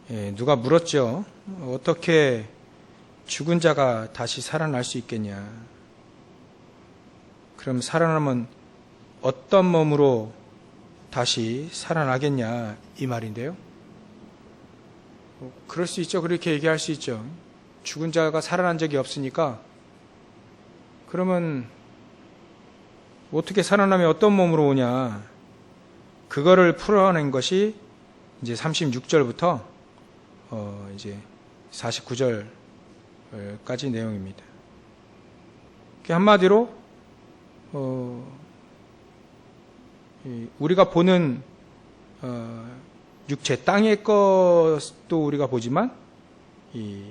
누가 물었죠. 어떻게 죽은 자가 다시 살아날 수 있겠냐. 그럼 살아나면 어떤 몸으로 다시 살아나겠냐 이 말인데요. 그럴 수 있죠. 그렇게 얘기할 수 있죠. 죽은 자가 살아난 적이 없으니까 그러면 어떻게 살아나면 어떤 몸으로 오냐. 그거를 풀어낸 것이 이제 36절부터 이제 49절까지 내용입니다. 한마디로 우리가 보는 육체 땅의 것도 우리가 보지만 이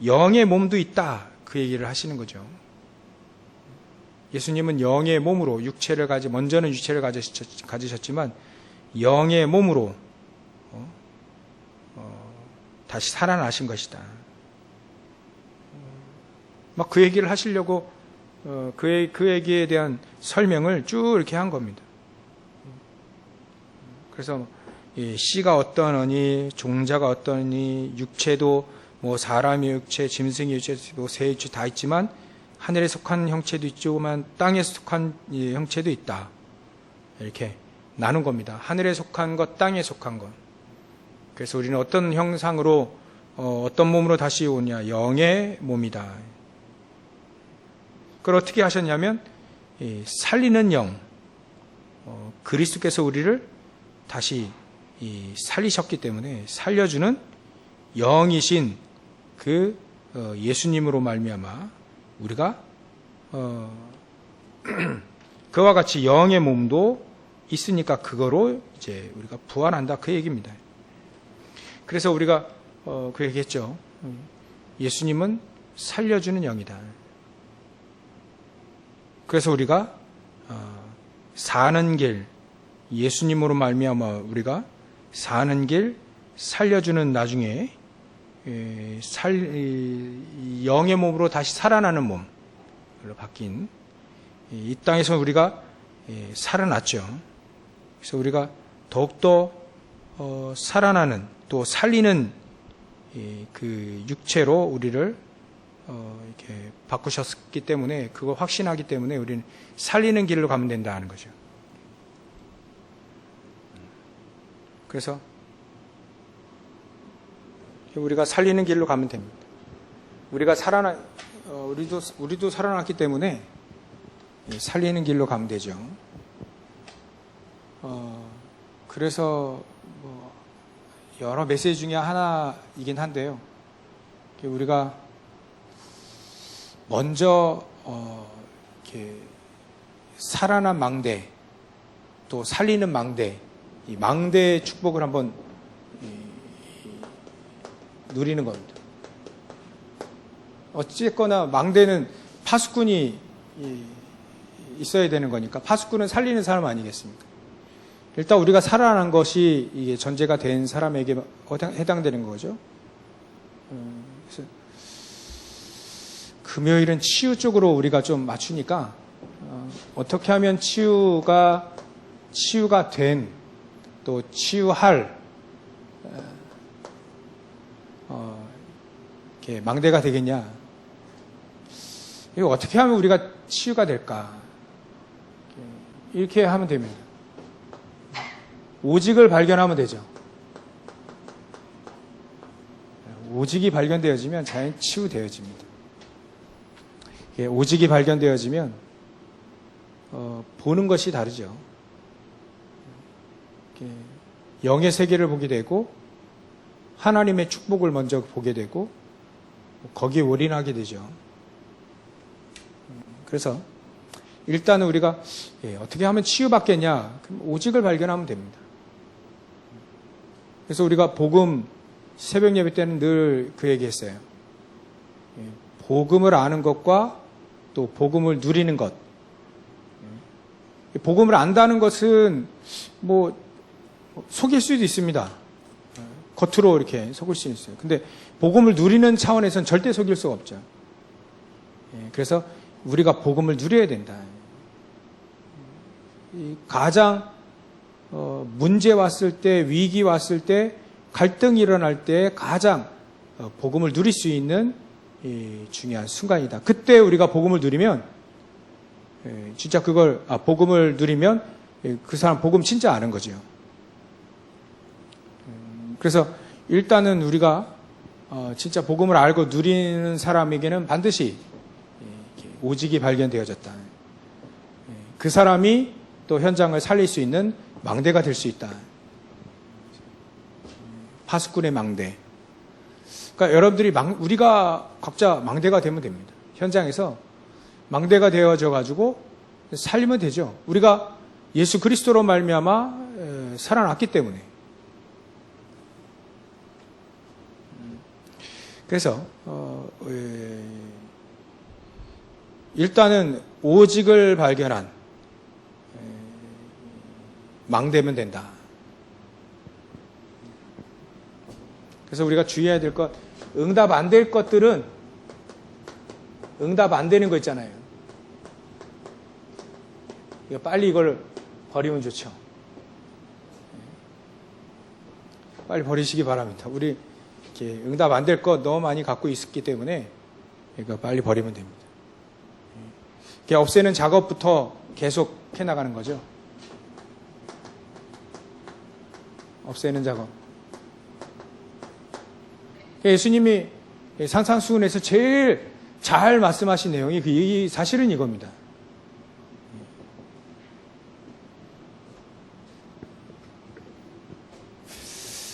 영의 몸도 있다 그 얘기를 하시는 거죠. 예수님은 영의 몸으로 육체를 먼저는 육체를 가지셨지만 영의 몸으로 다시 살아나신 것이다. 막 그 얘기를 하시려고 그 얘기에 대한 설명을 쭉 이렇게 한 겁니다. 그래서 씨가 어떠하니 종자가 어떠하니 육체도 뭐 사람의 육체, 짐승의 육체, 뭐 새 육체 다 있지만 하늘에 속한 형체도 있지만 땅에 속한 형체도 있다. 이렇게 나눈 겁니다. 하늘에 속한 것, 땅에 속한 것. 그래서 우리는 어떤 형상으로 어떤 몸으로 다시 오냐. 영의 몸이다. 그걸 어떻게 하셨냐면 살리는 영, 그리스도께서 우리를 다시 살리셨기 때문에 살려주는 영이신 그 예수님으로 말미암아 우리가 그와 같이 영의 몸도 있으니까 그거로 이제 우리가 부활한다 그 얘기입니다. 그래서 우리가 그 얘기했죠. 예수님은 살려주는 영이다. 그래서 우리가 사는 길, 예수님으로 말미암아 우리가 사는 길 살려주는 나중에 영의 몸으로 다시 살아나는 몸으로 바뀐 이 땅에서 우리가 살아났죠. 그래서 우리가 더욱더 살아나는 또 살리는 그 육체로 우리를 이렇게 바꾸셨기 때문에 그거 확신하기 때문에 우리는 살리는 길로 가면 된다는 거죠. 그래서 우리가 살리는 길로 가면 됩니다. 우리가 우리도 살아났기 때문에 살리는 길로 가면 되죠. 그래서 뭐 여러 메시지 중에 하나이긴 한데요. 우리가 먼저 이렇게 살아난 망대, 또 살리는 망대, 이 망대의 축복을 한번 누리는 겁니다. 어쨌거나 망대는 파수꾼이 있어야 되는 거니까 파수꾼은 살리는 사람 아니겠습니까? 일단 우리가 살아난 것이 이게 전제가 된 사람에게 해당되는 거죠. 그래서 금요일은 치유 쪽으로 우리가 좀 맞추니까 어떻게 하면 치유가 된 또 치유할 이렇게 망대가 되겠냐? 이거 어떻게 하면 우리가 치유가 될까? 이렇게 하면 됩니다. 오직을 발견하면 되죠. 오직이 발견되어지면 자연 치유되어집니다. 오직이 발견되어지면 보는 것이 다르죠. 영의 세계를 보게 되고 하나님의 축복을 먼저 보게 되고 거기에 올인하게 되죠. 그래서 일단은 우리가 어떻게 하면 치유받겠냐? 그럼 오직을 발견하면 됩니다. 그래서 우리가 복음 새벽 예배 때는 늘 그 얘기했어요. 복음을 아는 것과 또 복음을 누리는 것. 복음을 안다는 것은 뭐 속일 수도 있습니다. 겉으로 이렇게 속을 수 있어요. 근데 복음을 누리는 차원에서는 절대 속일 수가 없죠. 그래서 우리가 복음을 누려야 된다. 가장 문제 왔을 때, 위기 왔을 때 갈등이 일어날 때 가장 복음을 누릴 수 있는 중요한 순간이다. 그때 우리가 복음을 누리면 진짜 복음을 누리면 그 사람 복음 진짜 아는 거죠. 그래서 일단은 우리가 진짜 복음을 알고 누리는 사람에게는 반드시 오직이 발견되어졌다. 그 사람이 또 현장을 살릴 수 있는 망대가 될 수 있다. 파수꾼의 망대. 그러니까 여러분들이 우리가 각자 망대가 되면 됩니다. 현장에서 망대가 되어져 가지고 살리면 되죠. 우리가 예수 그리스도로 말미암아 살아났기 때문에. 그래서 일단은 오직을 발견한 망대면 된다. 그래서 우리가 주의해야 될 것, 응답 안 될 것들은 응답 안 되는 거 있잖아요. 빨리 이걸 버리면 좋죠. 빨리 버리시기 바랍니다. 우리 이렇게 응답 안 될 것 너무 많이 갖고 있었기 때문에 이거 빨리 버리면 됩니다. 이렇게 없애는 작업부터 계속 해나가는 거죠. 없애는 작업. 예수님이 산상수훈에서 제일 잘 말씀하신 내용이 사실은 이겁니다.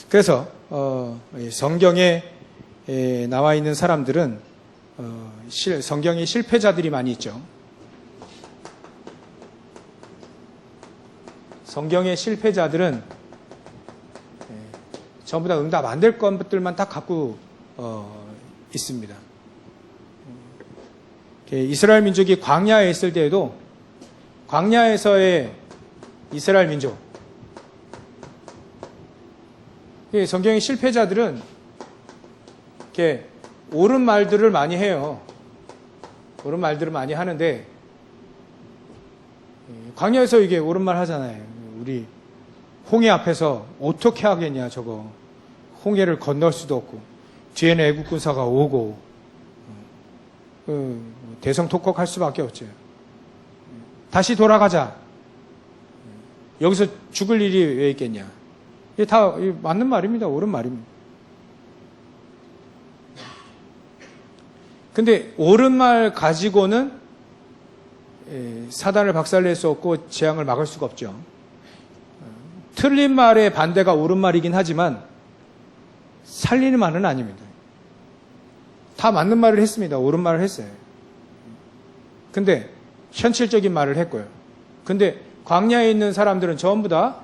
그래서 성경에 나와 있는 사람들은 성경에 실패자들이 많이 있죠. 성경의 실패자들은 전부 다 응답 안 될 것들만 다 갖고 있습니다. 이스라엘 민족이 광야에 있을 때에도 광야에서의 이스라엘 민족, 성경의 실패자들은 이렇게 옳은 말들을 많이 해요. 옳은 말들을 많이 하는데 광야에서 이게 옳은 말 하잖아요. 우리 홍해 앞에서 어떻게 하겠냐 저거. 홍해를 건널 수도 없고 뒤에는 애국 군사가 오고 대성통곡할 수밖에 없죠. 다시 돌아가자. 여기서 죽을 일이 왜 있겠냐. 이게 다 맞는 말입니다. 옳은 말입니다. 근데 옳은 말 가지고는 사단을 박살낼 수 없고 재앙을 막을 수가 없죠. 틀린 말의 반대가 옳은 말이긴 하지만 살리는 말은 아닙니다. 다 맞는 말을 했습니다. 옳은 말을 했어요. 근데 현실적인 말을 했고요. 근데 광야에 있는 사람들은 전부 다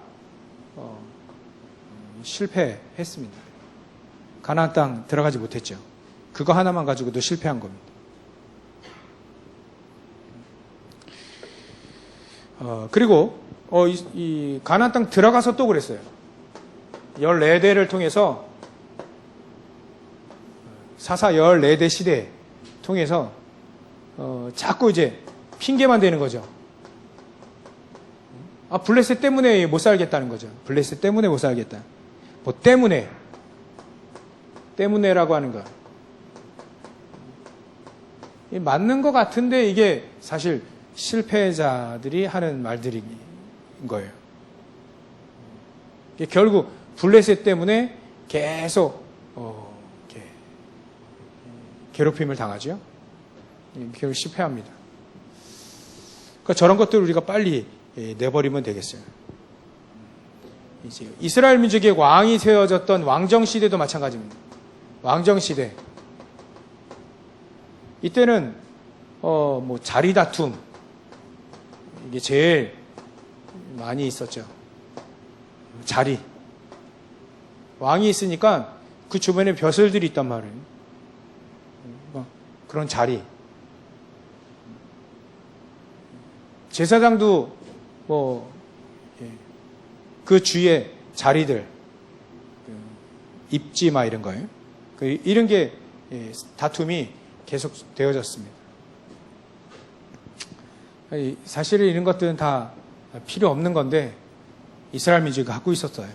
실패했습니다. 가나안 땅 들어가지 못했죠. 그거 하나만 가지고도 실패한 겁니다. 그리고 이 가나안 땅 들어가서 또 그랬어요. 14대를 통해서 사사 14대 시대 통해서 자꾸 이제 핑계만 대는 거죠. 블레셋 때문에 못 살겠다는 거죠. 블레셋 때문에 못 살겠다. 뭐 때문에라고 하는 거. 맞는 것 같은데 이게 사실 실패자들이 하는 말들인 거예요. 결국 블레셋 때문에 계속 괴롭힘을 당하죠. 결국 실패합니다. 그러니까 저런 것들을 우리가 빨리 내버리면 되겠어요. 이제 이스라엘 민족의 왕이 세워졌던 왕정 시대도 마찬가지입니다. 왕정 시대. 이때는 뭐 자리 다툼 이게 제일 많이 있었죠. 자리. 왕이 있으니까 그 주변에 벼슬들이 있단 말이에요. 그런 자리. 제사장도 그 주위에 자리들, 입지마 이런 거예요. 이런 게 다툼이 계속 되어졌습니다. 사실은 이런 것들은 다 필요 없는 건데 이스라엘 민족이 갖고 있었어요.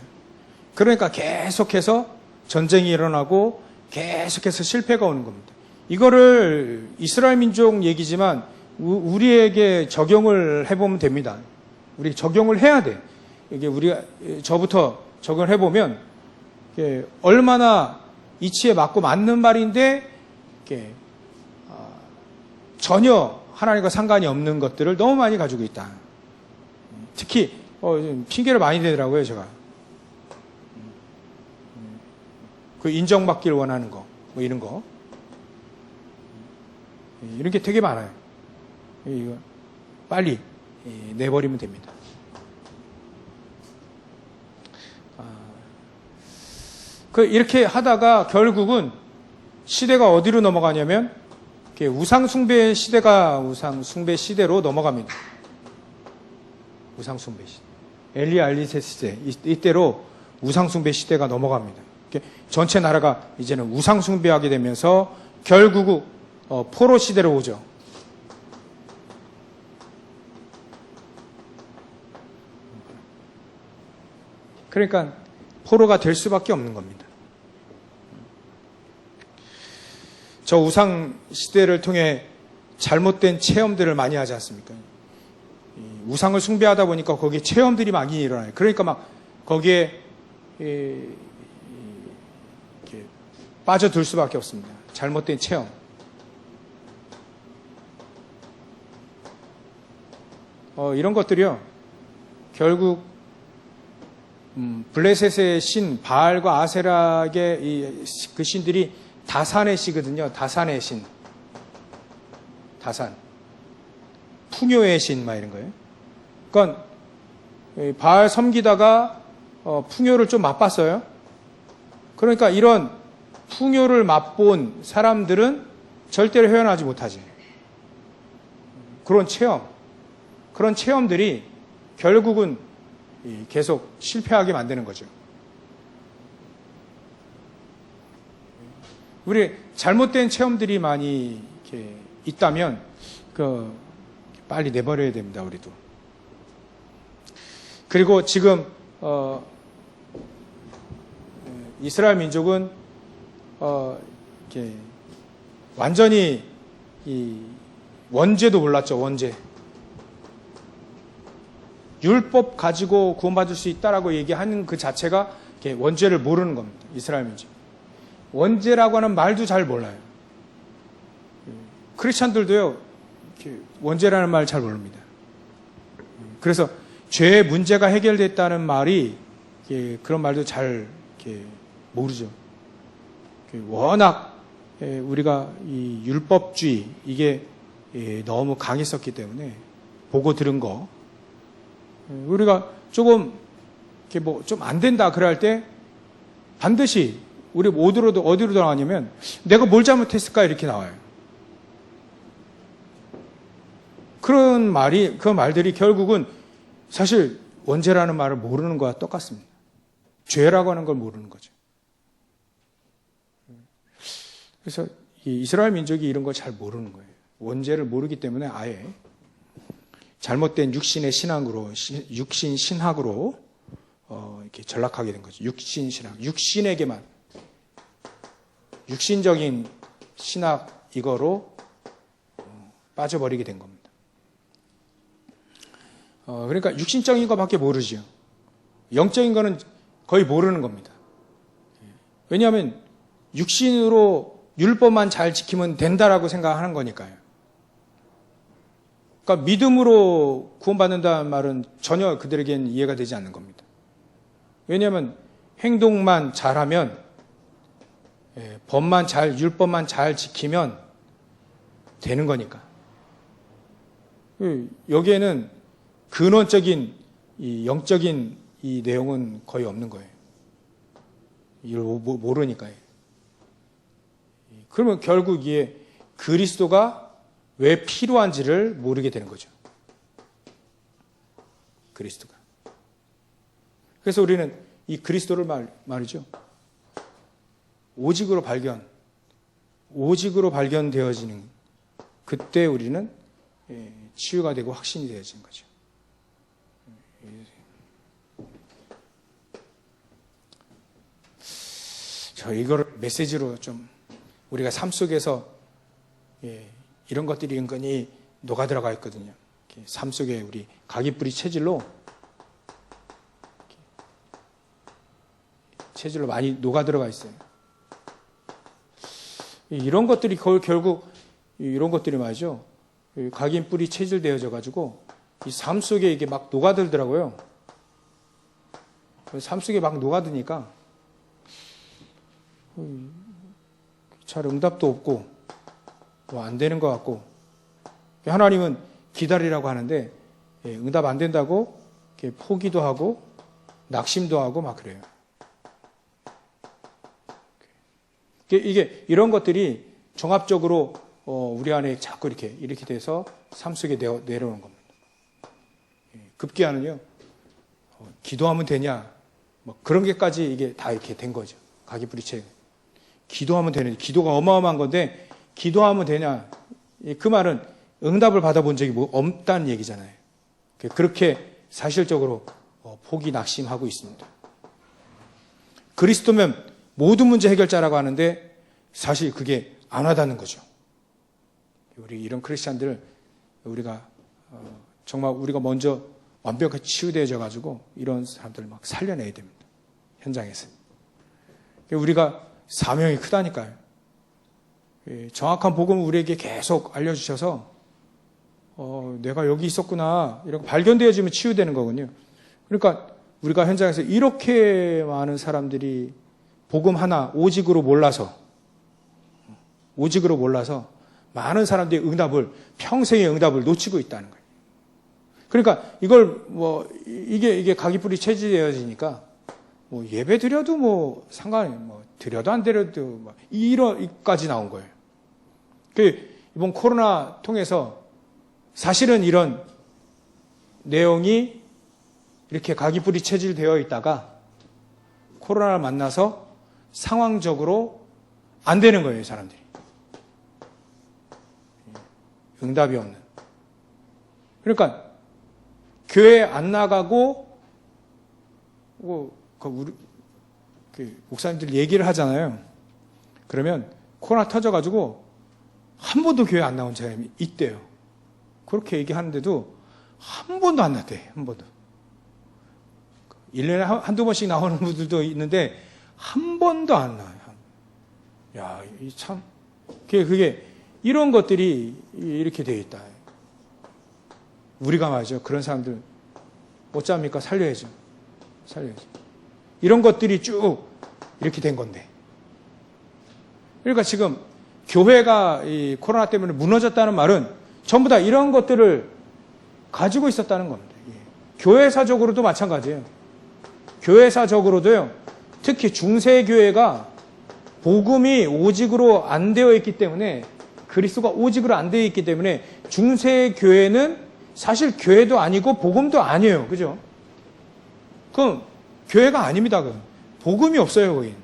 그러니까 계속해서 전쟁이 일어나고 계속해서 실패가 오는 겁니다. 이거를 이스라엘 민족 얘기지만 우리에게 적용을 해보면 됩니다. 우리 적용을 해야 돼. 이게 저부터 적용을 해보면 얼마나 이치에 맞고 맞는 말인데 전혀 하나님과 상관이 없는 것들을 너무 많이 가지고 있다. 특히 핑계를 많이 대더라고요, 제가. 그 인정받기를 원하는 거, 뭐 이런 거. 이런 게 되게 많아요. 이거 빨리 내버리면 됩니다. 이렇게 하다가 결국은 시대가 어디로 넘어가냐면 우상숭배 시대가 우상숭배 시대로 넘어갑니다. 우상숭배 시대. 엘리야 알리세 시대. 이때로 우상숭배 시대가 넘어갑니다. 전체 나라가 이제는 우상숭배하게 되면서 결국 포로 시대로 오죠. 그러니까 포로가 될 수밖에 없는 겁니다. 저 우상 시대를 통해 잘못된 체험들을 많이 하지 않습니까? 우상을 숭배하다 보니까 거기에 체험들이 많이 일어나요. 그러니까 막 거기에 빠져들 수밖에 없습니다. 잘못된 체험. 이런 것들이요. 결국 블레셋의 신 바알과 아세락의 그 신들이 다산의 시거든요. 다산의 신. 다산. 풍요의 신 막 이런 거예요. 그러니까 바알 섬기다가 풍요를 좀 맛봤어요. 그러니까 이런 풍요를 맛본 사람들은 절대로 헤어나지 못하지. 그런 체험들이 결국은 계속 실패하게 만드는 거죠. 우리 잘못된 체험들이 많이 이렇게 있다면 빨리 내버려야 됩니다. 우리도. 그리고 지금 이스라엘 민족은 이렇게 완전히 이 원죄도 몰랐죠. 원죄. 율법 가지고 구원받을 수 있다라고 얘기하는 그 자체가 원죄를 모르는 겁니다. 이스라엘 민족. 원죄라고 하는 말도 잘 몰라요. 크리스찬들도요, 원죄라는 말 잘 모릅니다. 그래서 죄의 문제가 해결됐다는 말이 그런 말도 잘 모르죠. 워낙 우리가 이 율법주의 이게 너무 강했었기 때문에 보고 들은 거 우리가 조금 좀 안 된다 그럴 할 때 반드시 우리 어디로 나가냐면 내가 뭘 잘못했을까 이렇게 나와요. 그 말들이 결국은 사실 원죄라는 말을 모르는 거와 똑같습니다. 죄라고 하는 걸 모르는 거죠. 그래서 이스라엘 민족이 이런 걸 잘 모르는 거예요. 원죄를 모르기 때문에 아예 잘못된 육신의 신학으로, 육신 신학으로 이렇게 전락하게 된 거죠. 육신 신학, 육신적인 신학 이거로 빠져버리게 된 겁니다. 그러니까 육신적인 것밖에 모르죠. 영적인 거는 거의 모르는 겁니다. 왜냐하면 육신으로 율법만 잘 지키면 된다라고 생각하는 거니까요. 그러니까 믿음으로 구원받는다는 말은 전혀 그들에겐 이해가 되지 않는 겁니다. 왜냐하면 행동만 잘하면, 율법만 잘 지키면 되는 거니까. 여기에는 근원적인 이 영적인 이 내용은 거의 없는 거예요. 이걸 모르니까요. 그러면 결국 이게 그리스도가 왜 필요한지를 모르게 되는 거죠. 그리스도가. 그래서 우리는 이 그리스도를 말이죠. 오직으로 발견되어지는 그때 우리는 치유가 되고 확신이 되어지는 거죠. 저 이걸 메시지로 좀 우리가 삶 속에서 이런 것들이 은근히 녹아 들어가 있거든요. 삶 속에 우리 가기뿌리 체질로 많이 녹아 들어가 있어요. 이런 것들이 결국 이런 것들이 말이죠. 각인뿌리 체질 되어져 가지고 이 삶 속에 이게 막 녹아들더라고요. 삶 속에 막 녹아드니까 잘 응답도 없고 뭐 안 되는 것 같고, 하나님은 기다리라고 하는데 응답 안 된다고 포기도 하고 낙심도 하고 막 그래요. 이게 이런 것들이 종합적으로 우리 안에 자꾸 이렇게 돼서 삶 속에 내려오는 겁니다. 급기야는요, 기도하면 되냐, 뭐 그런 게까지 이게 다 이렇게 된 거죠. 가기뿌리체. 기도하면 되는, 기도가 어마어마한 건데 기도하면 되냐, 그 말은 응답을 받아본 적이 없다는 얘기잖아요. 그렇게 사실적으로 포기 낙심하고 있습니다. 그리스도면 모든 문제 해결자라고 하는데 사실 그게 안 와닿는 거죠. 우리 이런 크리스찬들 우리가 정말 우리가 먼저 완벽하게 치유되어져 가지고 이런 사람들을 막 살려내야 됩니다. 현장에서. 우리가 사명이 크다니까요. 정확한 복음을 우리에게 계속 알려주셔서 내가 여기 있었구나 이렇게 발견되어지면 치유되는 거군요. 그러니까 우리가 현장에서 이렇게 많은 사람들이 복음 하나 오직으로 몰라서 많은 사람들이 평생의 응답을 놓치고 있다는 거예요. 그러니까 이걸 이게 가기뿌리 체질되어지니까 예배 드려도 상관이 드려도 안 드려도 이런까지 나온 거예요. 이번 코로나 통해서 사실은 이런 내용이 이렇게 가기뿌리 체질되어 있다가 코로나를 만나서 상황적으로 안 되는 거예요, 사람들이. 응답이 없는. 그러니까 교회 안 나가고 우리 목사님들 얘기를 하잖아요. 그러면 코로나 터져가지고 한 번도 교회 안 나온 사람이 있대요. 그렇게 얘기하는데도 한 번도 안 났대. 한 번도. 1년에 한두 번씩 나오는 분들도 있는데 한 번도 안 나와요. 야, 참 그게 이런 것들이 이렇게 되어 있다. 우리가 말이죠. 그런 사람들 어쩌합니까? 살려야죠. 이런 것들이 쭉 이렇게 된 건데. 그러니까 지금 교회가 이 코로나 때문에 무너졌다는 말은 전부 다 이런 것들을 가지고 있었다는 겁니다. 교회사적으로도 마찬가지예요. 교회사적으로도요. 특히 중세교회가 복음이 오직으로 안 되어 있기 때문에, 그리스도가 오직으로 안 되어 있기 때문에 중세교회는 사실 교회도 아니고 복음도 아니에요. 그죠? 그럼 교회가 아닙니다. 복음이 없어요, 거긴.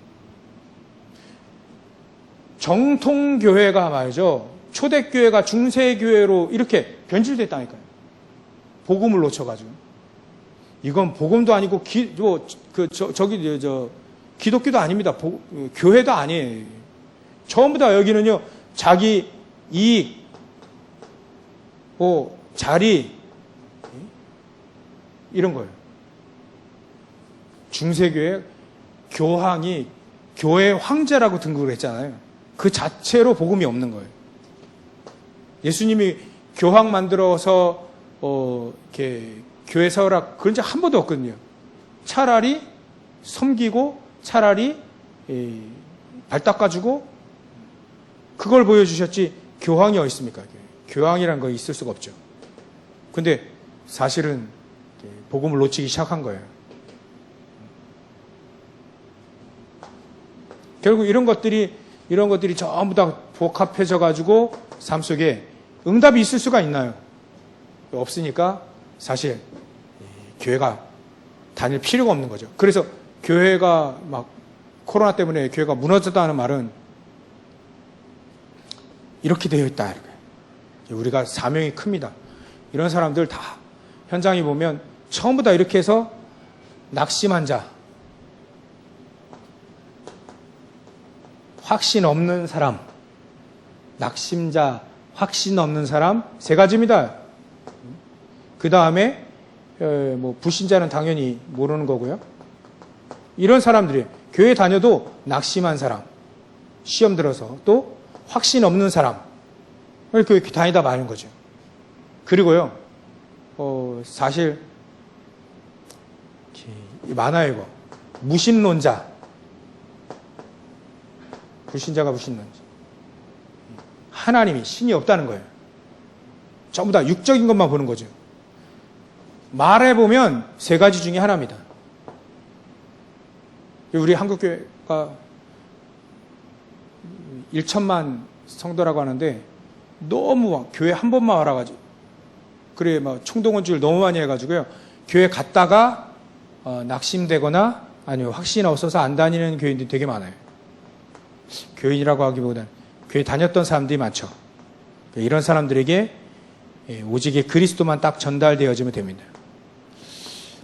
정통교회가 말이죠. 초대교회가 중세교회로 이렇게 변질됐다니까요. 복음을 놓쳐가지고. 이건 복음도 아니고, 기독교도 아닙니다. 교회도 아니에요. 전부 다 여기는요, 자기 이익, 자리, 이런 거예요. 중세교회 교황이 교회 황제라고 등극을 했잖아요. 그 자체로 복음이 없는 거예요. 예수님이 교황 만들어서 이렇게 교회 세우라 그런 적 한 번도 없거든요. 차라리 섬기고 차라리 발 닦아주고 그걸 보여주셨지 교황이 어디 있습니까? 교황이란 거 있을 수가 없죠. 근데 사실은 복음을 놓치기 시작한 거예요. 결국 이런 것들이 전부 다 복합해져 가지고 삶 속에 응답이 있을 수가 있나요? 없으니까 사실 교회가 다닐 필요가 없는 거죠. 그래서 교회가 막 코로나 때문에 교회가 무너졌다는 말은 이렇게 되어 있다. 우리가 사명이 큽니다. 이런 사람들 다 현장에 보면 처음부터 이렇게 해서 낙심한 자, 확신 없는 사람, 낙심자, 확신 없는 사람 세 가지입니다. 그 다음에 뭐 불신자는 당연히 모르는 거고요. 이런 사람들이 교회 다녀도 낙심한 사람, 시험 들어서 또 확신 없는 사람, 교회 다니다 마는 거죠. 그리고요, 사실 많아요 이거. 무신론자, 불신자가 무신론자. 하나님이 신이 없다는 거예요. 전부 다 육적인 것만 보는 거죠. 말해보면 세 가지 중에 하나입니다. 우리 한국교회가 1천만 성도라고 하는데 너무 교회 한 번만 와가지고 그래 막 총동원주를 너무 많이 해가지고요. 교회 갔다가 낙심되거나 아니면 확신 없어서 안 다니는 교인들이 되게 많아요. 교인이라고 하기보다는 교회 다녔던 사람들이 많죠. 이런 사람들에게 오직의 그리스도만 딱 전달되어지면 됩니다.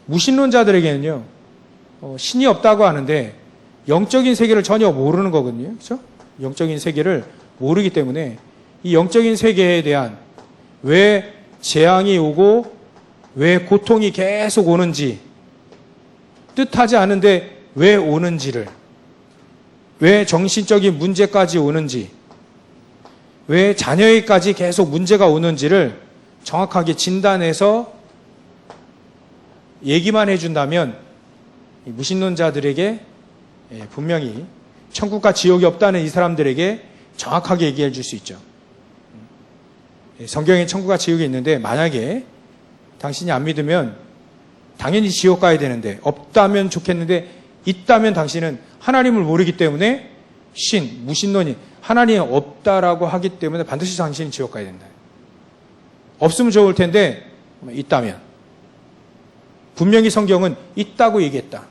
무신론자들에게는요, 신이 없다고 하는데 영적인 세계를 전혀 모르는 거거든요. 그렇죠? 영적인 세계를 모르기 때문에 이 영적인 세계에 대한 왜 재앙이 오고 왜 고통이 계속 오는지, 뜻하지 않은데 왜 오는지를, 왜 정신적인 문제까지 오는지, 왜 자녀에게까지 계속 문제가 오는지를 정확하게 진단해서 얘기만 해준다면 무신론자들에게 분명히 천국과 지옥이 없다는 이 사람들에게 정확하게 얘기해 줄 수 있죠. 성경에 천국과 지옥이 있는데 만약에 당신이 안 믿으면 당연히 지옥 가야 되는데 없다면 좋겠는데 있다면 당신은 하나님을 모르기 때문에 무신론이 하나님이 없다라고 하기 때문에 반드시 당신이 지옥 가야 된다. 없으면 좋을 텐데 있다면 분명히 성경은 있다고 얘기했다.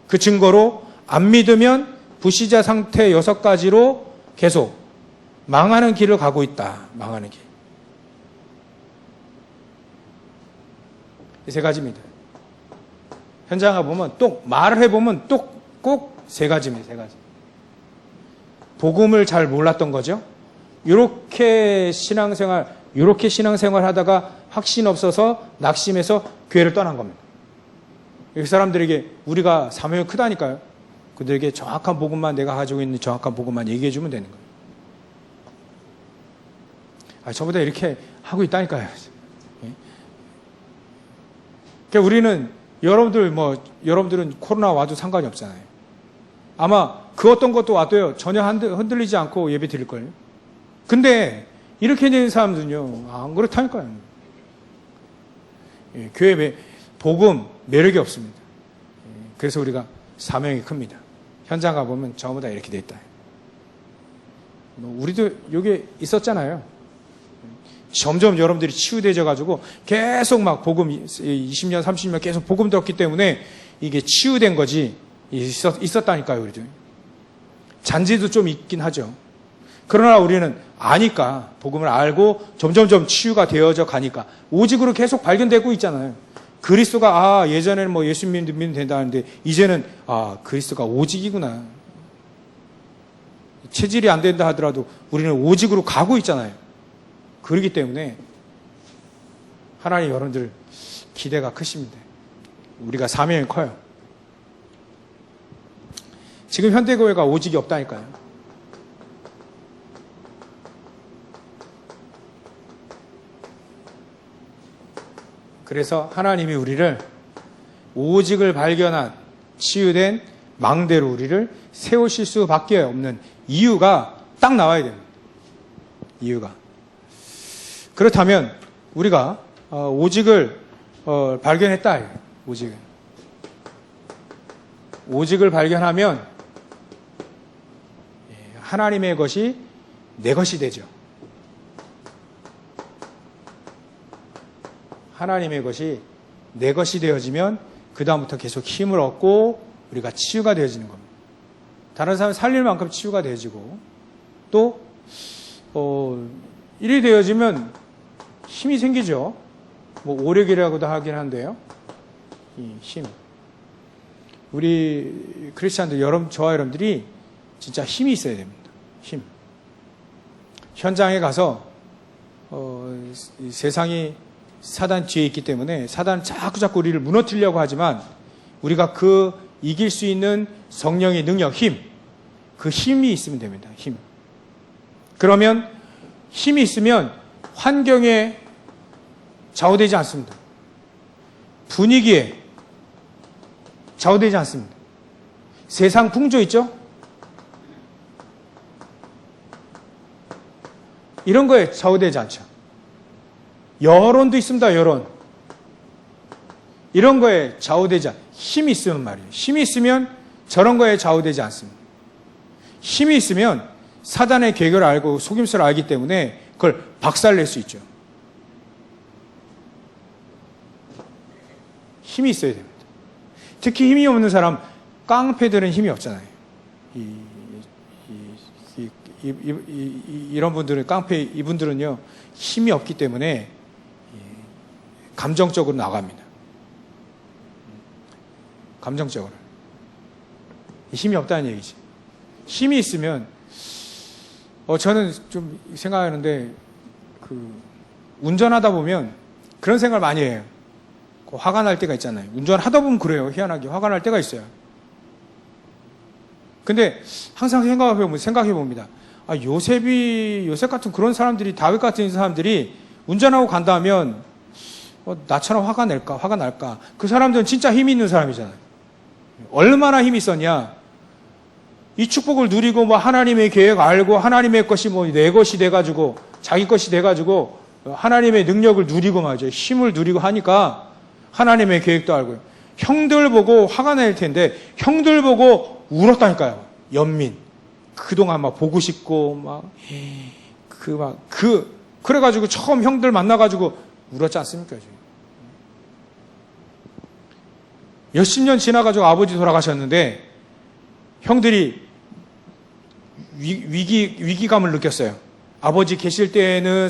그 증거로 안 믿으면 불신자 상태 6가지로 계속 망하는 길을 가고 있다. 망하는 길. 이 세 가지입니다. 현장 가보면 또 말을 해보면 또 꼭 세 가지입니다. 세 가지. 복음을 잘 몰랐던 거죠. 이렇게 신앙생활 하다가 확신 없어서 낙심해서 교회를 떠난 겁니다. 이 사람들에게 우리가 사명이 크다니까요. 그들에게 정확한 복음만, 내가 가지고 있는 정확한 복음만 얘기해 주면 되는 거예요. 저보다 이렇게 하고 있다니까요. 그러니까 우리는 여러분들은 코로나 와도 상관이 없잖아요. 아마 그 어떤 것도 와도요, 전혀 흔들리지 않고 예배 드릴 거예요. 근데 이렇게 되는 사람들은요, 안 그렇다니까요. 교회 복음 매력이 없습니다. 그래서 우리가 사명이 큽니다. 현장 가보면 전부 다 이렇게 돼 있다. 우리도 여기 있었잖아요. 점점 여러분들이 치유되어가지고 계속 막 복음 20년, 30년 계속 복음 들었기 때문에 이게 치유된 거지 있었다니까요. 우리도. 잔지도 좀 있긴 하죠. 그러나 우리는 아니까, 복음을 알고 점점점 치유가 되어져 가니까 오직으로 계속 발견되고 있잖아요. 그리스도가 예전에는 뭐 예수 믿으면 된다는데 이제는 그리스도가 오직이구나. 체질이 안 된다 하더라도 우리는 오직으로 가고 있잖아요. 그렇기 때문에 하나님 여러분들 기대가 크십니다. 우리가 사명이 커요. 지금 현대교회가 오직이 없다니까요. 그래서 하나님이 우리를 오직을 발견한 치유된 망대로 우리를 세우실 수밖에 없는 이유가 딱 나와야 됩니다. 이유가. 그렇다면 우리가 오직을 발견했다. 오직을 발견하면 하나님의 것이 내 것이 되죠. 하나님의 것이 내 것이 되어지면 그 다음부터 계속 힘을 얻고 우리가 치유가 되어지는 겁니다. 다른 사람 살릴 만큼 치유가 되어지고 또 일이 되어지면 힘이 생기죠. 뭐 오력이라고도 하긴 한데요. 이 힘. 우리 크리스찬들 저와 여러분들이 진짜 힘이 있어야 됩니다. 힘. 현장에 가서 세상이 사단 뒤에 있기 때문에 사단은 자꾸 우리를 무너뜨리려고 하지만 우리가 그 이길 수 있는 성령의 능력, 힘, 그 힘이 있으면 됩니다. 힘. 그러면 힘이 있으면 환경에 좌우되지 않습니다. 분위기에 좌우되지 않습니다. 세상 풍조 있죠? 이런 거에 좌우되지 않죠. 여론도 있습니다. 여론. 이런 거에 좌우되지 않아요. 힘이 있으면 말이에요. 힘이 있으면 저런 거에 좌우되지 않습니다. 힘이 있으면 사단의 계획을 알고 속임수를 알기 때문에 그걸 박살낼 수 있죠. 힘이 있어야 됩니다. 특히 힘이 없는 사람, 깡패들은 힘이 없잖아요. 이런 분들은, 깡패 이분들은요, 힘이 없기 때문에 감정적으로 나갑니다. 감정적으로. 힘이 없다는 얘기지. 힘이 있으면, 저는 좀 생각하는데, 운전하다 보면 그런 생각을 많이 해요. 화가 날 때가 있잖아요. 운전하다 보면 그래요. 희한하게. 화가 날 때가 있어요. 근데 항상 생각해 봅니다. 요셉 같은 그런 사람들이, 다윗 같은 사람들이 운전하고 간다 하면, 나처럼 화가 날까? 그 사람들은 진짜 힘이 있는 사람이잖아요. 얼마나 힘이 있었냐? 이 축복을 누리고, 하나님의 계획 알고, 하나님의 것이 내 것이 돼가지고, 자기 것이 돼가지고, 하나님의 능력을 누리고 말이죠. 힘을 누리고 하니까, 하나님의 계획도 알고요. 형들 보고 화가 날 텐데, 형들 보고 울었다니까요. 연민. 그동안 보고 싶고, 그래가지고 처음 형들 만나가지고 울었지 않습니까? 몇십 년 지나가지고 아버지 돌아가셨는데, 형들이 위기감을 느꼈어요. 아버지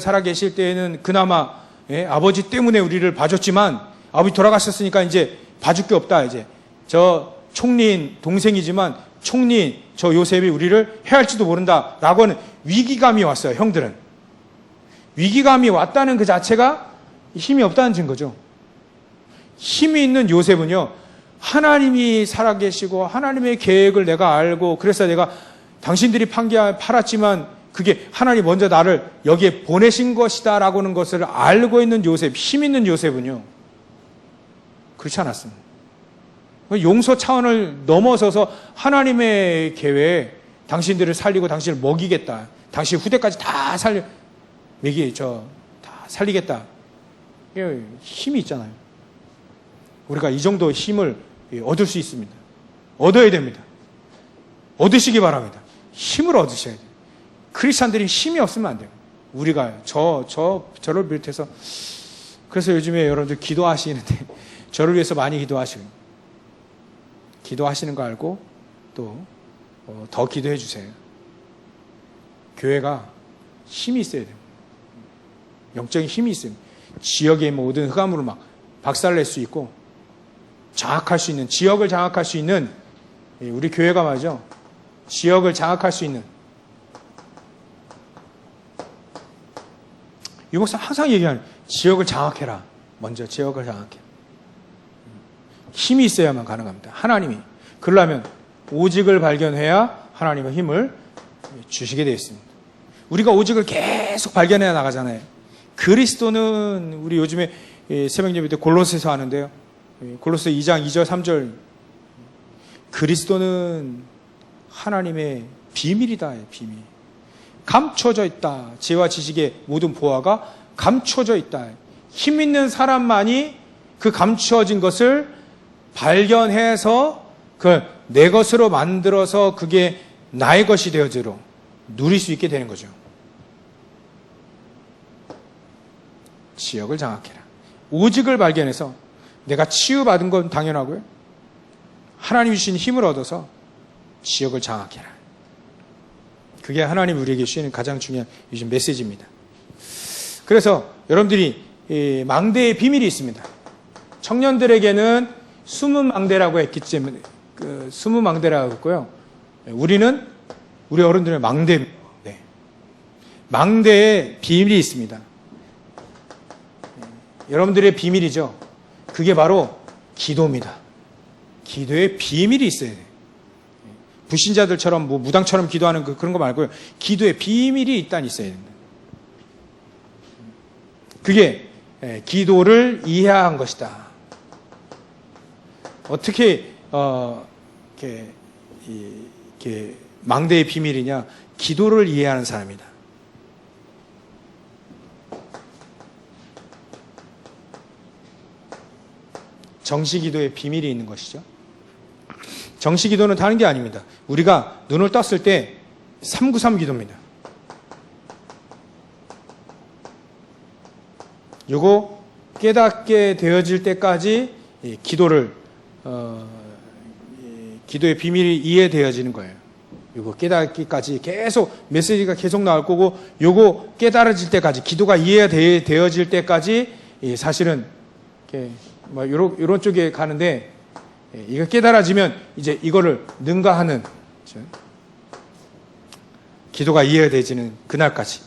살아 계실 때에는 그나마, 아버지 때문에 우리를 봐줬지만, 아버지 돌아가셨으니까 이제 봐줄 게 없다, 이제. 저 총리인 동생이지만, 총리인 저 요셉이 우리를 해할지도 모른다, 라고 하는 위기감이 왔어요, 형들은. 위기감이 왔다는 그 자체가 힘이 없다는 증거죠. 힘이 있는 요셉은요, 하나님이 살아계시고 하나님의 계획을 내가 알고, 그래서 내가 당신들이 팔았지만 그게 하나님 먼저 나를 여기에 보내신 것이다 라고 하는 것을 알고 있는 요셉, 힘 있는 요셉은요, 그렇지 않았습니다. 용서 차원을 넘어서서 하나님의 계획에 당신들을 살리고 당신을 먹이겠다, 당신 후대까지 다 살리겠다. 힘이 있잖아요. 우리가 이 정도 힘을 얻을 수 있습니다. 얻어야 됩니다. 얻으시기 바랍니다. 힘을 얻으셔야 돼요. 크리스찬들이 힘이 없으면 안 돼요. 우리가 저를 비롯해서. 그래서 요즘에 여러분들 기도하시는데 저를 위해서 많이 기도하시는 거 알고 또 더 기도해 주세요. 교회가 힘이 있어야 돼요. 영적인 힘이 있어요. 지역의 모든 흑암으로 박살낼 수 있고, 장악할 수 있는, 지역을 장악할 수 있는, 우리 교회가 말이죠. 지역을 장악할 수 있는. 이 목사 항상 얘기하는, 지역을 장악해라. 먼저 지역을 장악해. 힘이 있어야만 가능합니다. 하나님이. 그러려면 오직을 발견해야 하나님의 힘을 주시게 되어 있습니다. 우리가 오직을 계속 발견해 나가잖아요. 그리스도는, 우리 요즘에 새벽 예배 때 골로새서 하는데요. 골로새 2장 2절 3절. 그리스도는 하나님의 비밀이다. 비밀. 감춰져 있다. 지혜와 지식의 모든 보화가 감춰져 있다. 힘 있는 사람만이 그 감추어진 것을 발견해서 내 것으로 만들어서 그게 나의 것이 되어지도록 누릴 수 있게 되는 거죠. 지역을 장악해라. 오직을 발견해서 내가 치유받은 건 당연하고요. 하나님이 주신 힘을 얻어서 지역을 장악해라. 그게 하나님 우리에게 주시는 가장 중요한 요즘 메시지입니다. 그래서 여러분들이 망대의 비밀이 있습니다. 청년들에게는 숨은 망대라고 했기 때문에 숨은 망대라고 했고요. 우리는 우리 어른들의 망대, 네. 망대에 비밀이 있습니다. 여러분들의 비밀이죠. 그게 바로 기도입니다. 기도에 비밀이 있어야 돼요. 불신자들처럼 뭐 무당처럼 기도하는 그런 거 말고요. 기도에 비밀이 일단 있어야 된다. 그게 기도를 이해한 것이다. 어떻게 이렇게 망대의 비밀이냐? 기도를 이해하는 사람이다. 정시기도에 비밀이 있는 것이죠. 정시기도는 다른 게 아닙니다. 우리가 눈을 떴을 때 393 기도입니다. 요거 깨닫게 되어질 때까지 기도를 기도의 비밀이 이해되어지는 거예요. 요거 깨닫기까지 계속 메시지가 계속 나올 거고, 요거 깨달아질 때까지, 기도가 이해되어질 때까지 사실은 뭐 이런 쪽에 가는데, 이거 깨달아지면 이제 이거를 능가하는 기도가 이해되어지는 그날까지.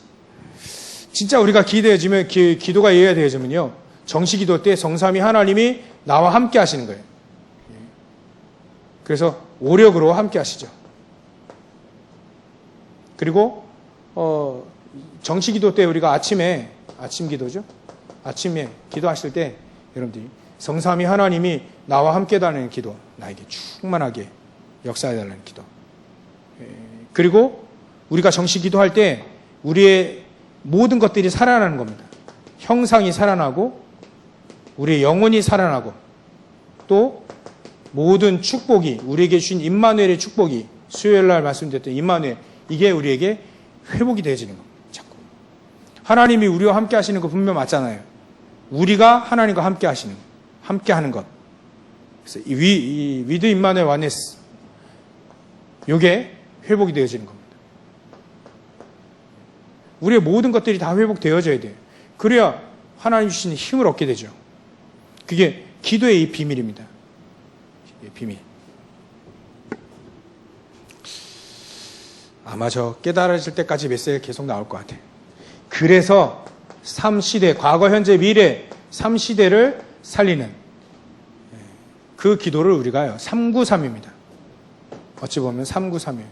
진짜 우리가 기도해지면, 기도가 이해되어지면요, 정시기도 때 성삼위 하나님이 나와 함께 하시는 거예요. 그래서 오력으로 함께 하시죠. 그리고 정시기도 때 우리가 아침 기도죠. 아침에 기도하실 때 여러분들이 성삼위 하나님이 나와 함께다는 기도, 나에게 충만하게 역사해달라는 기도. 그리고 우리가 정시기도할 때 우리의 모든 것들이 살아나는 겁니다. 형상이 살아나고 우리의 영혼이 살아나고 또 모든 축복이, 우리에게 주신 임마누엘의 축복이, 수요일날 말씀드렸던 임마누엘, 이게 우리에게 회복이 되어지는 겁니다. 자꾸 하나님이 우리와 함께 하시는 거 분명 맞잖아요. 우리가 하나님과 함께 하시는, 함께 하는 것. 그래서 이 위드 임마누엘 와네스, 요게 회복이 되어지는 겁니다. 우리의 모든 것들이 다 회복되어져야 돼요. 그래야 하나님 주시는 힘을 얻게 되죠. 그게 기도의 이 비밀입니다. 비밀. 아마 저 깨달아질 때까지 메시지가 계속 나올 것 같아요. 그래서 3시대, 과거, 현재, 미래 3시대를 살리는 그 기도를 우리가요, 393입니다. 어찌 보면 393이에요.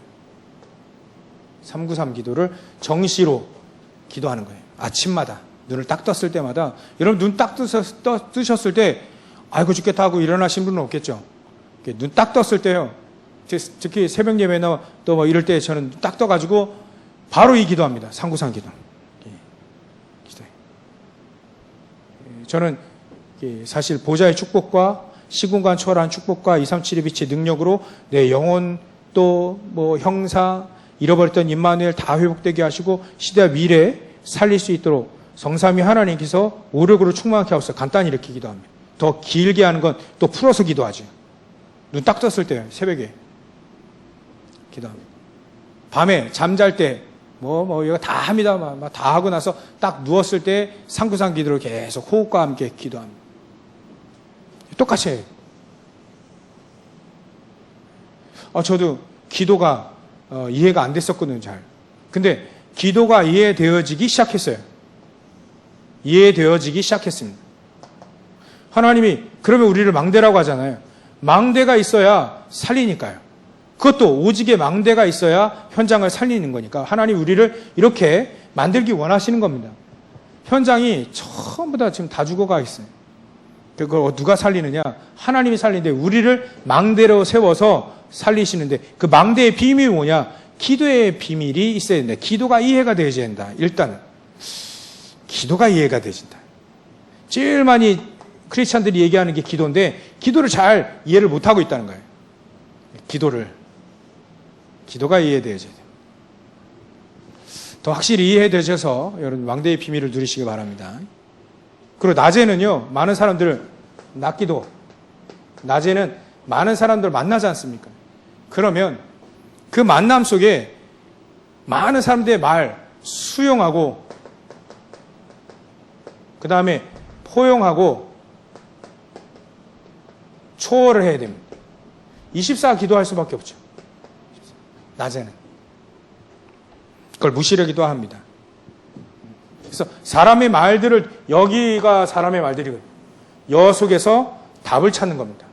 393 기도를 정시로 기도하는 거예요. 아침마다 눈을 딱 떴을 때마다. 여러분 눈 딱 뜨셨을 때 아이고 죽겠다 하고 일어나신 분은 없겠죠. 눈 딱 떴을 때요, 특히 새벽 예배나 또 뭐 이럴 때 저는 딱 떠가지고 바로 이 기도합니다. 393 기도. 저는 사실 보좌의 축복과 시공간 초월한 축복과 237의 빛의 능력으로 내 영혼 또 뭐 형사, 잃어버렸던 임마누엘 다 회복되게 하시고 시대와 미래 살릴 수 있도록 성삼위 하나님께서 오력으로 충만하게 하옵소서. 간단히 이렇게 기도합니다. 더 길게 하는 건 또 풀어서 기도하죠. 눈 딱 떴을 때 새벽에 기도합니다. 밤에 잠잘 때 이거 다 합니다. 다 하고 나서 딱 누웠을 때 393 기도를 계속 호흡과 함께 기도합니다. 똑같이 해요. 저도 기도가 이해가 안 됐었거든요, 잘. 근데 기도가 이해되어지기 시작했어요. 이해되어지기 시작했습니다. 하나님이 그러면 우리를 망대라고 하잖아요. 망대가 있어야 살리니까요. 그것도 오직의 망대가 있어야 현장을 살리는 거니까 하나님 우리를 이렇게 만들기 원하시는 겁니다. 현장이 전부 다 지금 다 죽어가 있어요. 그걸 누가 살리느냐? 하나님이 살리는데 우리를 망대로 세워서 살리시는데 그 망대의 비밀이 뭐냐? 기도의 비밀이 있어야 된다. 기도가 이해가 되어야 된다. 일단은 기도가 이해가 되어진다. 제일 많이 크리스찬들이 얘기하는 게 기도인데 기도를 잘 이해를 못하고 있다는 거예요. 기도가 이해되어져야 돼요. 더 확실히 이해되셔서 여러분 망대의 비밀을 누리시기 바랍니다. 그리고 낮에는요, 많은 사람들 낮기도, 낮에는 많은 사람들 만나지 않습니까? 그러면 그 만남 속에 많은 사람들의 말 수용하고 그 다음에 포용하고 초월을 해야 됩니다. 24 기도할 수밖에 없죠. 낮에는. 그걸 무시하기도 합니다. 그래서 사람의 말들을, 여기가 사람의 말들이거든요. 여 속에서 답을 찾는 겁니다.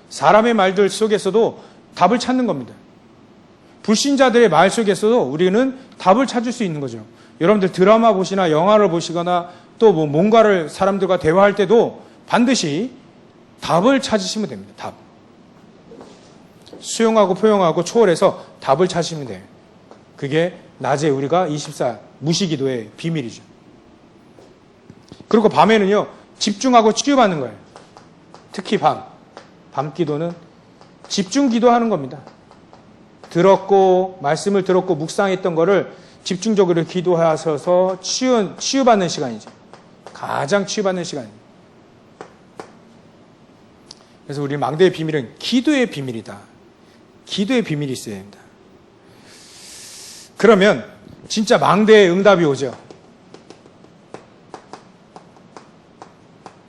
사람의 말들 속에서도 답을 찾는 겁니다. 불신자들의 말 속에서도 우리는 답을 찾을 수 있는 거죠. 여러분들 드라마 보시나 영화를 보시거나 또 뭐 뭔가를 사람들과 대화할 때도 반드시 답을 찾으시면 됩니다. 답. 수용하고 포용하고 초월해서 답을 찾으시면 돼요. 그게 낮에 우리가 24 무시기도의 비밀이죠. 그리고 밤에는요, 집중하고 치유받는 거예요. 특히 밤 기도는 집중 기도하는 겁니다. 말씀을 들었고 묵상했던 거를 집중적으로 기도하셔서 치유받는 시간이죠. 가장 치유받는 시간입니다. 그래서 우리 망대의 비밀은 기도의 비밀이다. 기도의 비밀이 있어야 됩니다. 그러면 진짜 망대의 응답이 오죠.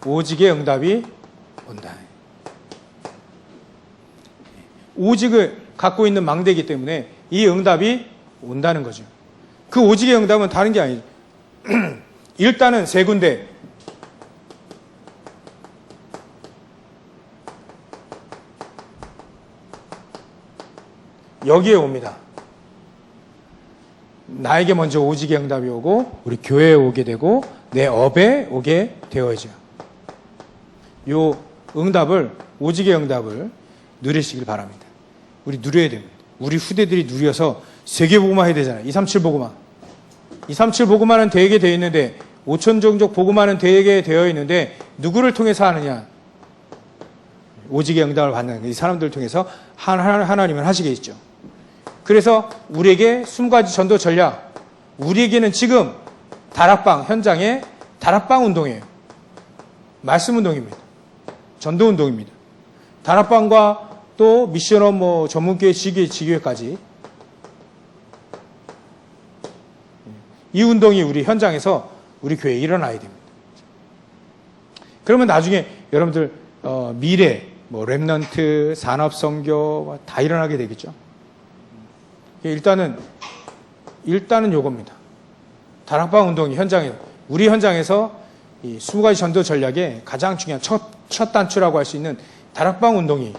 오직의 응답이 온다. 오직을 갖고 있는 망대이기 때문에 이 응답이 온다는 거죠. 그 오직의 응답은 다른 게 아니죠. 일단은 세 군데. 여기에 옵니다. 나에게 먼저 오직의 응답이 오고 우리 교회에 오게 되고 내 업에 오게 되어야죠. 요 응답을, 오직의 응답을 누리시길 바랍니다. 우리 누려야 됩니다. 우리 후대들이 누려서 세계복음화 해야 되잖아요. 237 복음화. 237 복음화는 되게 되어 있는데 5천 종족 복음화는 되게 되어 있는데 누구를 통해서 하느냐? 오직의 응답을 받는 이 사람들을 통해서 하나님은 하시겠죠. 그래서 우리에게 20가지 전도 전략, 우리에게는 지금 다락방 현장에 다락방 운동이에요. 말씀 운동입니다. 전도 운동입니다. 다락방과 또 미션업 전문교회 지교회까지 이 운동이 우리 현장에서 우리 교회에 일어나야 됩니다. 그러면 나중에 여러분들 미래 렘넌트, 산업선교 다 일어나게 되겠죠. 일단은 요겁니다. 다락방 운동이 현장에, 우리 현장에서 이 20가지 전도 전략의 가장 중요한 첫 단추라고 할 수 있는 다락방 운동이,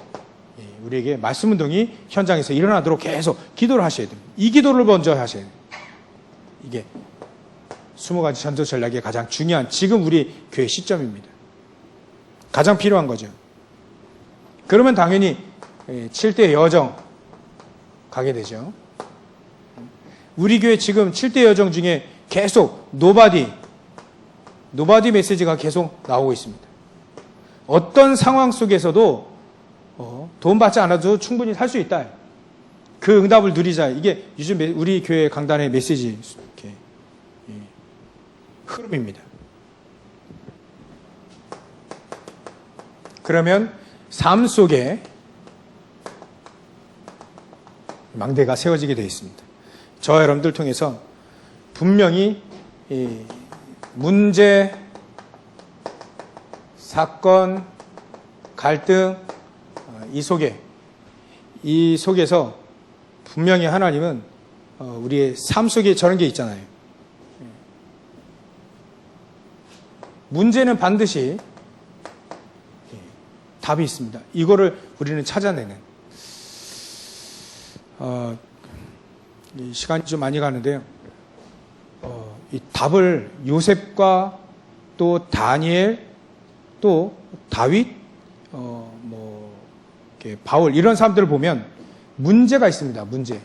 우리에게 말씀 운동이 현장에서 일어나도록 계속 기도를 하셔야 됩니다. 이 기도를 먼저 하셔야 돼요. 이게 20가지 전도 전략의 가장 중요한 지금 우리 교회 시점입니다. 가장 필요한 거죠. 그러면 당연히 7대 여정 가게 되죠. 우리 교회 지금 7대 여정 중에 계속 노바디 메시지가 계속 나오고 있습니다. 어떤 상황 속에서도 돈 받지 않아도 충분히 살 수 있다. 그 응답을 누리자. 이게 요즘 우리 교회 강단의 메시지 흐름입니다. 그러면 삶 속에 망대가 세워지게 되어 있습니다. 저와 여러분들 통해서 분명히 이 문제, 사건, 갈등 이 속에서 분명히 하나님은 우리의 삶 속에 저런 게 있잖아요. 문제는 반드시 답이 있습니다. 이거를 우리는 찾아내는 시간이 좀 많이 가는데요. 이 답을 요셉과 또 다니엘 또 다윗 바울 이런 사람들을 보면 문제가 있습니다. 문제.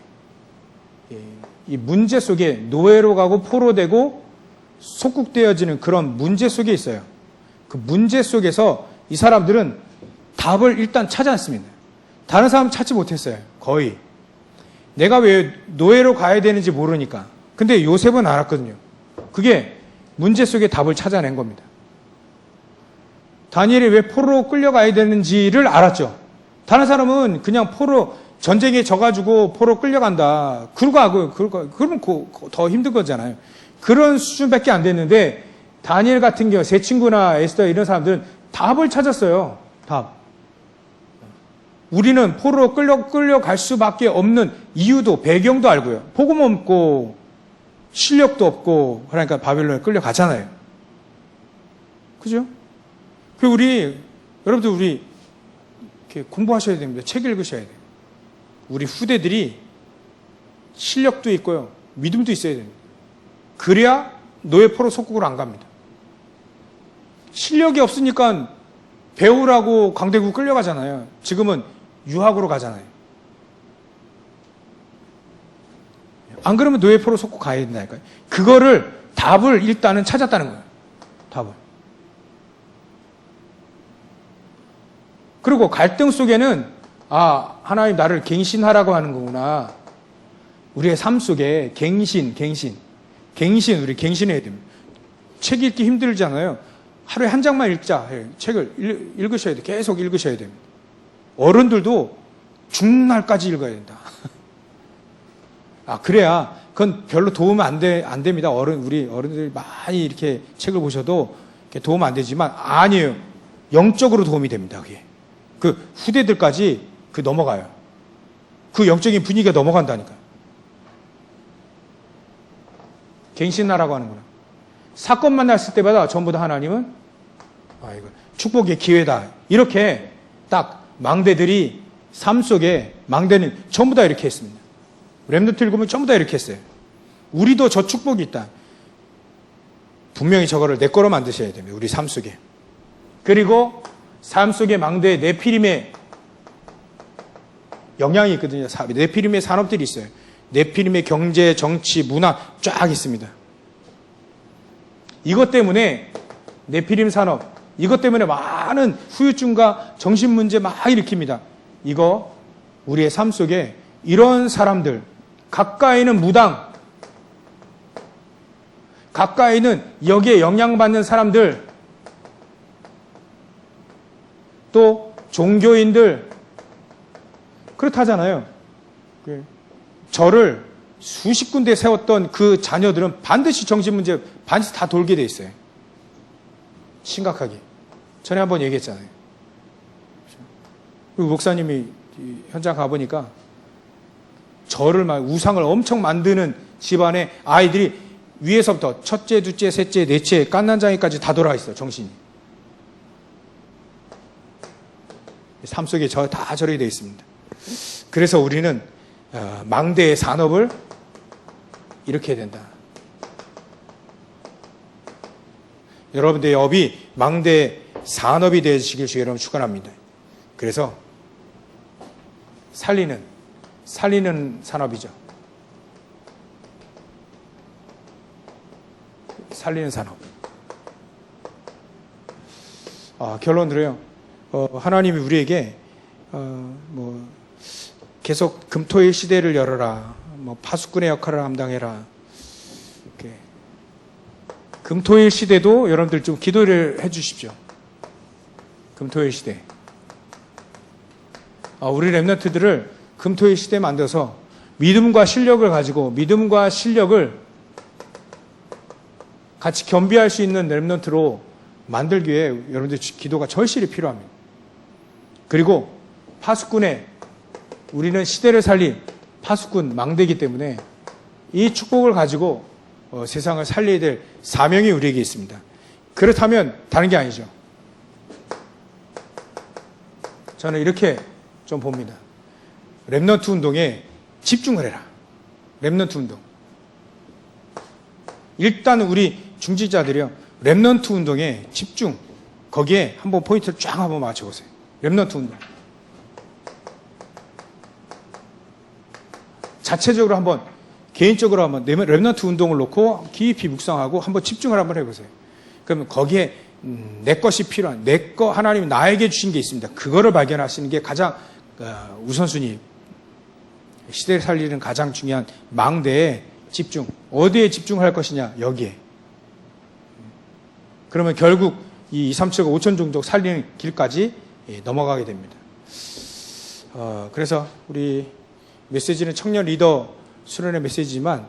이 문제 속에 노예로 가고 포로되고 속국되어지는 그런 문제 속에 있어요. 그 문제 속에서 이 사람들은 답을 일단 찾아냈습니다. 다른 사람 찾지 못했어요. 거의. 내가 왜 노예로 가야 되는지 모르니까. 근데 요셉은 알았거든요. 그게 문제 속에 답을 찾아낸 겁니다. 다니엘이 왜 포로로 끌려가야 되는지를 알았죠. 다른 사람은 그냥 전쟁에 져가지고 포로 끌려간다. 그러면 더 힘든 거잖아요. 그런 수준밖에 안 됐는데 다니엘 같은 경우 세 친구나 에스더 이런 사람들은 답을 찾았어요. 답. 우리는 포로로 끌려갈 수밖에 없는 이유도 배경도 알고요. 복음 없고 실력도 없고 그러니까 바벨론에 끌려가잖아요. 그죠? 여러분들 우리 이렇게 공부하셔야 됩니다. 책 읽으셔야 돼요. 우리 후대들이 실력도 있고요. 믿음도 있어야 됩니다. 그래야 노예 포로 속국으로 안 갑니다. 실력이 없으니까 배우라고 강대국 끌려가잖아요. 지금은 유학으로 가잖아요. 안 그러면 노예 포로 속국 가야 된다니까요. 그거를 답을 일단은 찾았다는 거예요. 답을. 그리고 갈등 속에는 하나님 나를 갱신하라고 하는 거구나. 우리의 삶 속에 갱신 우리 갱신해야 됩니다. 책 읽기 힘들잖아요. 하루에 한 장만 읽자. 책을 읽으셔야 돼요. 계속 읽으셔야 됩니다. 어른들도 죽는 날까지 읽어야 된다. 그래야 그건 별로 도움 안 됩니다. 우리 어른들이 많이 이렇게 책을 보셔도 도움 안 되지만 아니에요. 영적으로 도움이 됩니다. 그게. 그 후대들까지 넘어가요. 그 영적인 분위기가 넘어간다니까요. 갱신하라고 하는구나. 사건만 났을 때마다 전부 다 하나님은 이거 축복의 기회다. 이렇게 딱 망대들이 삶 속에 망대는 전부 다 이렇게 했습니다. 렘넌트 읽으면 전부 다 이렇게 했어요. 우리도 저 축복이 있다. 분명히 저거를 내 거로 만드셔야 됩니다. 우리 삶 속에. 그리고 삶 속에 망대에 네피림의 영향이 있거든요. 네피림의 산업들이 있어요. 네피림의 경제, 정치, 문화 쫙 있습니다. 이것 때문에 네피림 산업, 이것 때문에 많은 후유증과 정신문제 막 일으킵니다. 이거 우리의 삶 속에 이런 사람들, 가까이는 무당, 가까이는 여기에 영향받는 사람들, 또 종교인들 그렇다잖아요. 저를 수십 군데 세웠던 그 자녀들은 반드시 정신문제 반드시 다 돌게 돼 있어요. 심각하게. 전에 한번 얘기했잖아요. 그리고 목사님이 현장 가보니까 저를 우상을 엄청 만드는 집안에 아이들이 위에서부터 첫째, 둘째, 셋째, 넷째, 깐난장이까지 다 돌아가 있어요. 정신이. 삶 속에 다 저렇게 되어 있습니다. 그래서 우리는 망대의 산업을 이렇게 해야 된다. 여러분들의 업이 망대 산업이 되시길 주의 이름으로 축원합니다. 그래서 살리는 산업이죠. 살리는 산업. 결론으로요. 하나님이 우리에게 계속 금토일 시대를 열어라. 파수꾼의 역할을 감당해라. 이렇게. 금토일 시대도 여러분들 좀 기도를 해 주십시오. 금토일 시대. 우리 렘넌트들을 금토일 시대에 만들어서 믿음과 실력을 가지고 믿음과 실력을 같이 겸비할 수 있는 렘넌트로 만들기 위해 여러분들 기도가 절실히 필요합니다. 그리고 파수꾼의 우리는 시대를 살린 파수꾼 망대이기 때문에 이 축복을 가지고 세상을 살려야 될 사명이 우리에게 있습니다. 그렇다면 다른 게 아니죠. 저는 이렇게 좀 봅니다. 렘넌트 운동에 집중을 해라. 렘넌트 운동. 일단 우리 중직자들이요. 렘넌트 운동에 집중. 거기에 한번 포인트를 쫙 한번 맞춰보세요. 렘넌트 운동. 자체적으로 한번 개인적으로 한번 렘넌트 운동을 놓고 깊이 묵상하고 한번 집중을 한번 해보세요. 그러면 거기에 내 것이 필요한 하나님이 나에게 주신 게 있습니다. 그거를 발견하시는 게 가장 우선순위. 시대를 살리는 가장 중요한 망대에 집중. 어디에 집중할 것이냐? 여기에. 그러면 결국 이 2, 3, 7, 5천 종족 살리는 길까지 넘어가게 됩니다. 그래서 우리 메시지는 청년 리더 수련의 메시지지만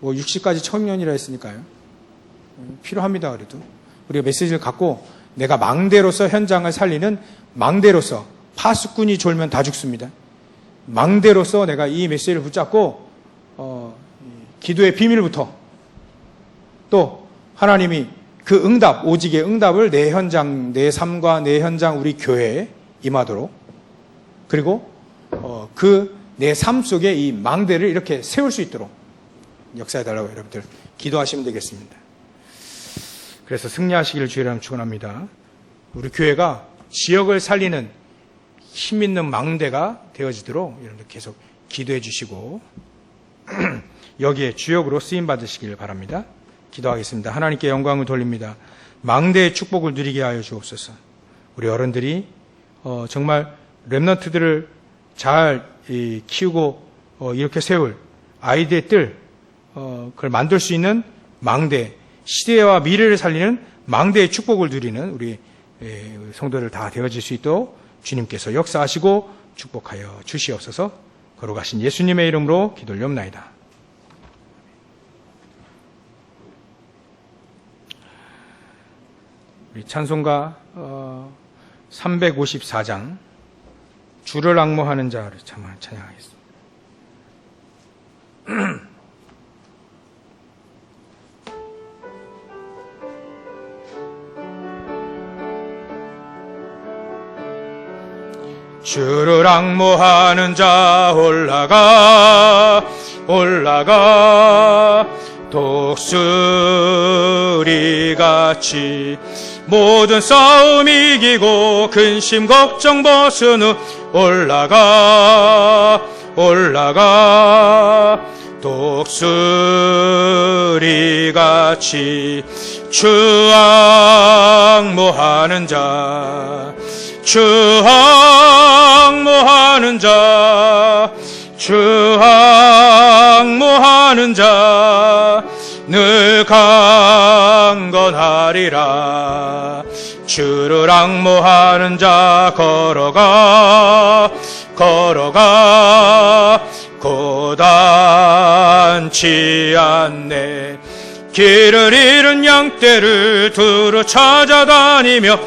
60까지 청년이라 했으니까요. 필요합니다. 그래도 우리가 메시지를 갖고 내가 망대로서 현장을 살리는 망대로서, 파수꾼이 졸면 다 죽습니다. 망대로서 내가 이 메시지를 붙잡고 기도의 비밀부터, 또 하나님이 그 응답, 오직의 응답을 내 현장, 내 삶과 내 현장, 우리 교회에 임하도록, 그리고 그 내 삶 속에 이 망대를 이렇게 세울 수 있도록 역사해달라고 여러분들 기도하시면 되겠습니다. 그래서 승리하시기를 주의 이름으로 축원합니다. 우리 교회가 지역을 살리는 힘 있는 망대가 되어지도록 여러분들 계속 기도해 주시고 여기에 주역으로 쓰임 받으시길 바랍니다. 기도하겠습니다. 하나님께 영광을 돌립니다. 망대의 축복을 누리게 하여 주옵소서. 우리 어른들이 정말 렘넌트들을 잘 키우고 이렇게 세울 아이들의 뜰, 그걸 만들 수 있는 망대, 시대와 미래를 살리는 망대의 축복을 누리는 우리 성도들 다 되어질 수 있도록 주님께서 역사하시고 축복하여 주시옵소서. 걸어가신 예수님의 이름으로 기도를 올려옵나이다. 우리 찬송가 354장 주를 앙모하는 자를 찬양하겠습니다. 주를 앙모하는 자 올라가 독수리같이 모든 싸움 이기고 근심 걱정 벗은 후 올라가 독수리같이 주 앙모하는 자, 주 앙모하는 자 늘 강건하리라. 주를 앙모하는 자 걸어가 고단치 않네. 길을 잃은 양떼를 두루 찾아다니며